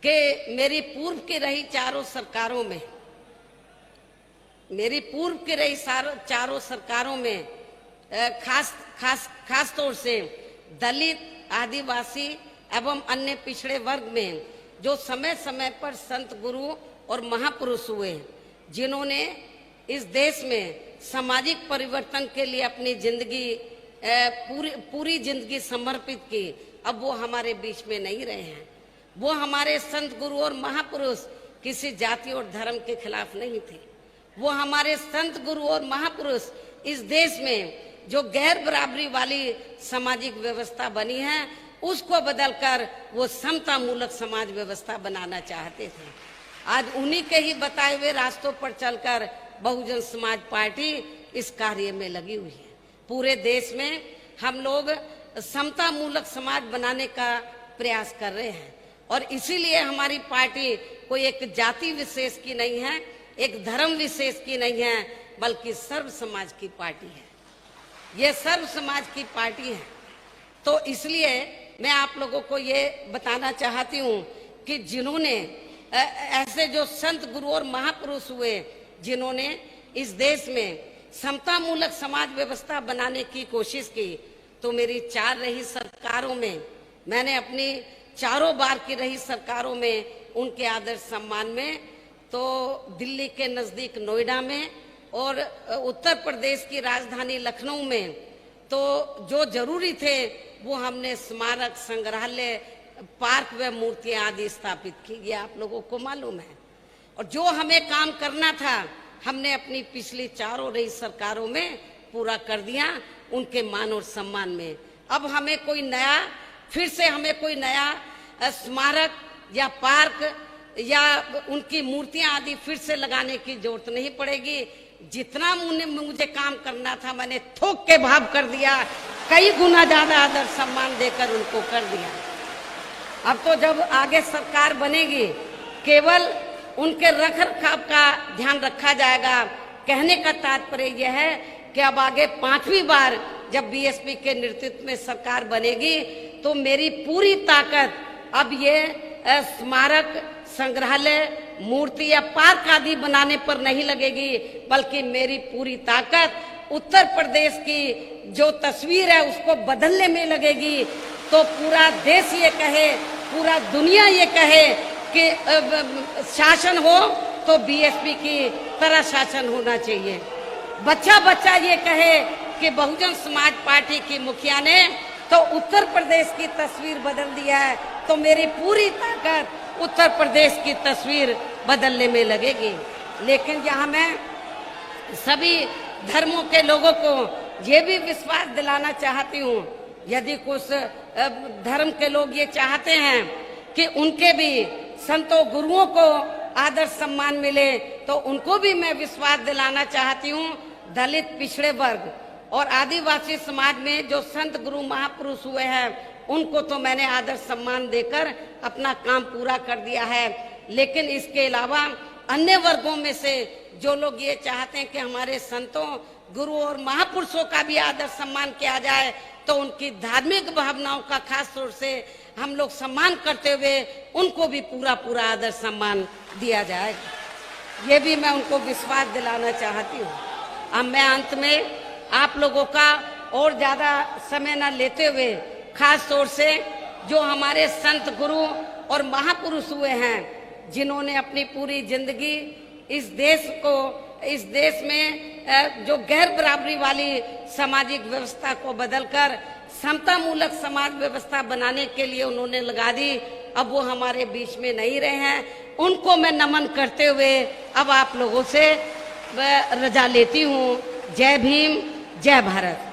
कि मेरी पूर्व की रही चारों सरकारों में, मेरी पूर्व की रही चारों सरकारों में खास तौर से दलित, आदिवासी एवं अन्य पिछड़े वर्ग में जो समय समय पर संत गुरु और महापुरुष हुए, जिन्होंने इस देश में सामाजिक परिवर्तन के लिए अपनी जिंदगी पूरी जिंदगी समर्पित की, अब वो हमारे बीच में नहीं रहे हैं। वो हमारे संत गुरु और महापुरुष किसी जाति और धर्म के खिलाफ नहीं थे। वो हमारे संत गुरु और महापुरुष इस देश में जो गैर बराबरी वाली सामाजिक व्यवस्था बनी है, उसको बदलकर वो समता मूलक समाज व्यवस्था बनाना चाहते थे। आज उन्हीं के ही बताए हुए रास्तों पर चलकर बहुजन समाज पार्टी इस कार्य में लगी हुई है। पूरे देश में हम लोग समता मूलक समाज बनाने का प्रयास कर रहे हैं और इसीलिए हमारी पार्टी कोई एक जाति विशेष की नहीं है, एक धर्म विशेष की नहीं है, बल्कि सर्व समाज की पार्टी है। ये सर्व समाज की पार्टी है। तो इसलिए मैं आप लोगों को ये बताना चाहती हूँ कि जिन्होंने ऐसे जो संत गुरु और महापुरुष हुए, जिन्होंने इस देश में समता मूलक समाज व्यवस्था बनाने की कोशिश की, तो मेरी 4 रही सरकारों में मैंने अपनी चारों बार की रही सरकारों में उनके आदर सम्मान में, तो दिल्ली के नजदीक नोएडा में और उत्तर प्रदेश की राजधानी लखनऊ में तो जो जरूरी थे वो हमने स्मारक, संग्रहालय, पार्क व मूर्तियां आदि स्थापित की। ये आप लोगों को मालूम है। और जो हमें काम करना था हमने अपनी पिछली 4 रही सरकारों में पूरा कर दिया, उनके मान और सम्मान में। अब हमें कोई नया, फिर से हमें कोई नया स्मारक या पार्क या उनकी मूर्तियां आदि फिर से लगाने की जरूरत नहीं पड़ेगी। जितना मुझे काम करना था मैंने थोक के भाव कर दिया, कई गुना ज्यादा आदर सम्मान देकर उनको कर दिया। अब तो जब आगे सरकार बनेगी केवल उनके रख रखाव का ध्यान रखा जाएगा। कहने का तात्पर्य यह है कि अब आगे 5वीं बार जब बीएसपी के नेतृत्व में सरकार बनेगी तो मेरी पूरी ताकत अब ये स्मारक, संग्रहालय, मूर्ति या पार्क आदि बनाने पर नहीं लगेगी, बल्कि मेरी पूरी ताकत उत्तर प्रदेश की जो तस्वीर है उसको बदलने में लगेगी। तो पूरा देश ये कहे, पूरा दुनिया ये कहे कि शासन हो तो बीएसपी की तरह शासन होना चाहिए। बच्चा बच्चा ये कहे कि बहुजन समाज पार्टी की मुखिया ने तो उत्तर प्रदेश की तस्वीर बदल दिया है, तो मेरी पूरी ताकत उत्तर प्रदेश की तस्वीर बदलने में लगेगी। लेकिन यहाँ मैं सभी धर्मों के लोगों को ये भी विश्वास दिलाना चाहती हूँ, यदि कुछ धर्म के लोग ये चाहते हैं कि उनके भी संतों गुरुओं को आदर सम्मान मिले, तो उनको भी मैं विश्वास दिलाना चाहती हूँ। दलित, पिछड़े वर्ग और आदिवासी समाज में जो संत गुरु महापुरुष हुए हैं उनको तो मैंने आदर सम्मान देकर अपना काम पूरा कर दिया है। लेकिन इसके अलावा अन्य वर्गों में से जो लोग ये चाहते हैं कि हमारे संतों, गुरु और महापुरुषों का भी आदर सम्मान किया जाए, तो उनकी धार्मिक भावनाओं का खास तौर से हम लोग सम्मान करते हुए उनको भी पूरा आदर सम्मान दिया जाएगा। ये भी मैं उनको विश्वास दिलाना चाहती हूँ। अब मैं अंत में आप लोगों का और ज्यादा समय न लेते हुए खास तौर से जो हमारे संत गुरु और महापुरुष हुए हैं, जिन्होंने अपनी पूरी जिंदगी इस देश में जो गैर बराबरी वाली सामाजिक व्यवस्था को बदलकर समता मूलक समाज व्यवस्था बनाने के लिए उन्होंने लगा दी, अब वो हमारे बीच में नहीं रहे हैं। उनको मैं नमन करते हुए अब आप लोगों से रजा लेती हूँ। जय भीम, जय भारत।